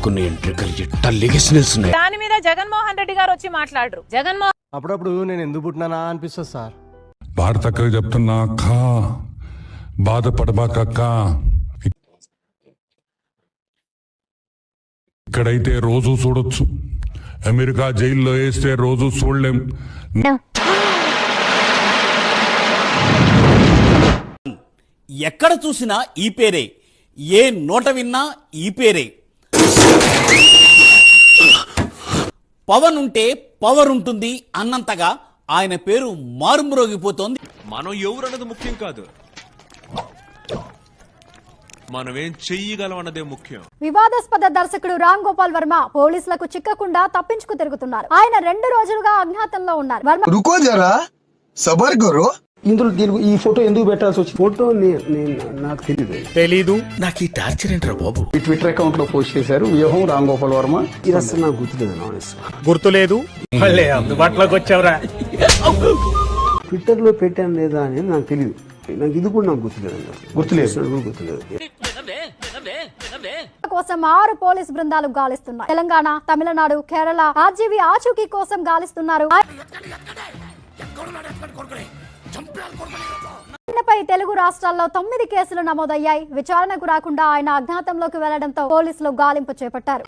కొట్టుకునే ఎంట్రికలు ఎట్ట లెగిసినేస్తున్నాయి. దాని మీద జగన్మోహన్ రెడ్డి గారు వచ్చి మాట్లాడరు. అప్పుడప్పుడు నేను ఎందుకు పుట్టినానా అనిపిస్తుంది సార్. భారతక్క చెప్తున్నా అక్క, బాధపడబాకక్క. ఇక్కడైతే రోజు చూడొచ్చు, అమెరికా జైల్లో వేస్తే రోజు చూడలేం. ఎక్కడ చూసినా ఈ పేరే, ఏ నోట విన్నా ఈ పేరే. పవన్ ఉంటే పవర్ ఉంటుంది అన్నంతగా ఆయన పేరు మారుమ్రోగిపోతోంది. మనం ఎవరన్నది ముఖ్యం కాదు, మనమేం చెయ్యగలం అన్నదే ముఖ్యం. వివాదాస్పద దర్శకుడు రామ్ గోపాల్ వర్మ పోలీసులకు చిక్కకుండా తప్పించుకు తిరుగుతున్నారు. ఆయన 2 రోజులుగా అజ్ఞాతంలో ఉన్నారు. రుకో జరా, సబర్ కరో. ఇందులో ఈ ఫోటో ఎందుకు పెట్టాల్సి వచ్చి? ఫోటో నాకు తెలీదు. నాకు ఈ టార్చర్ ఏంట్రా బాబు? ఈ ట్విట్టర్ అకౌంట్ లో పోస్ట్ చేశారు వ్యూహం రామ్ గోపాల్ వర్మ. ఇది అసలు నాకు గుర్తులేదు. మళ్ళీ అందుబాటులోకి వచ్చావురా. ట్విట్టర్ లో పెట్టాను లేదా అని నాకు తెలియదు. నాకు ఇది కూడా నాకు గుర్తులేదు. కోసం 6 పోలీస్ బృందాలు గాలిస్తున్నాయి. తెలంగాణ, తమిళనాడు, కేరళ ఆర్జీవీ ఆచూకీ కోసం గాలిస్తున్నారు. ఆయనపై తెలుగు రాష్ట్రాల్లో 9 కేసులు నమోదయ్యాయి. విచారణకు రాకుండా ఆయన అజ్ఞాతంలోకి వెళ్లడంతో పోలీసులు గాలింపు చేపట్టారు.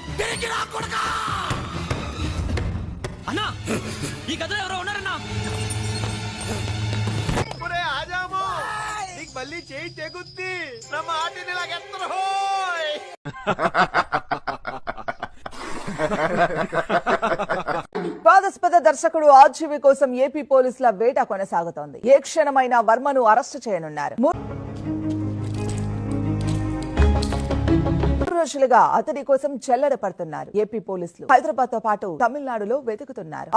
వివాదాస్పద దర్శకుడు ఆర్జీవి కోసం ఏపీ పోలీసుల వేట కొనసాగుతోంది. ఏ క్షణమైనా వర్మను అరెస్టు చేయనున్నారు. 3 రోజులుగా అతడి కోసం చెల్లెడ పడుతున్నారు ఏపీ పోలీసులు. హైదరాబాద్ తో పాటు తమిళనాడులో వెతుకుతున్నారు.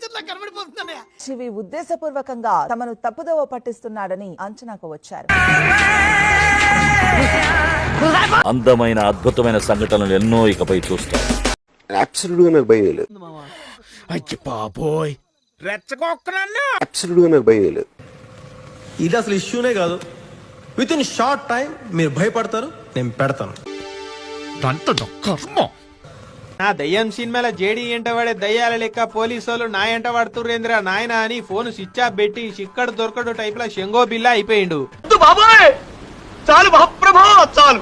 ఆర్జీవి ఉద్దేశపూర్వకంగా తమను తప్పుదోవ పట్టిస్తున్నాడని అంచనాకు వచ్చారు. అందమైన అద్భుతమైన సంఘటనలు ఎన్నో ఇకపై చూస్తాం. అబ్సల్యూట్గా నాకు భయం లేదు. అబ్సల్యూట్గా నాకు భయం లేదు. ఇది అసలు ఇష్యూనే కాదు. విత్ ఇన్ షార్ట్ టైం మీరు భయపడతారు, నేను పెడతాను. నా దయ్యం సినిమాల జేడీ ఎంట వాడే దయ్యాల లెక్క పోలీసు వాళ్ళు నా ఎంట వాడుతుర్రేంద్ర నాయన అని ఫోన్ స్విచ్ ఆఫ్ పెట్టి చిక్కడు దొరకడు టైప్ లో శంగో బిల్లా అయిపోయిండు. చాలు.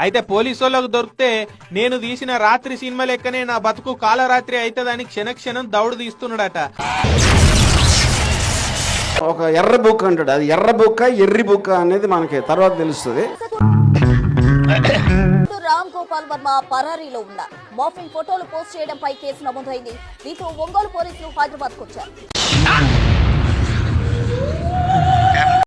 అయితే పోలీసు వాళ్ళకు దొరికితే నేను తీసిన రాత్రి సినిమా లెక్కనే నా బతుకు కాలరాత్రి అవుతుందని క్షణక్షణం దౌడు తీస్తున్నాడట. ఒక ఎర్ర బుక్ అంటాడు, అది ఎర్ర బుక్క ఎర్రి బుక్క అనేది మనకి తర్వాత తెలుస్తుంది. రామ్ గోపాల్ వర్మ పరారీలో ఉన్నారు. మార్ఫింగ్ ఫోటోలు పోస్ట్ చేయడంపై కేసు నమోదైంది. దీంతో ఒంగోలు పోలీసులు హైదరాబాద్ కు వచ్చారు.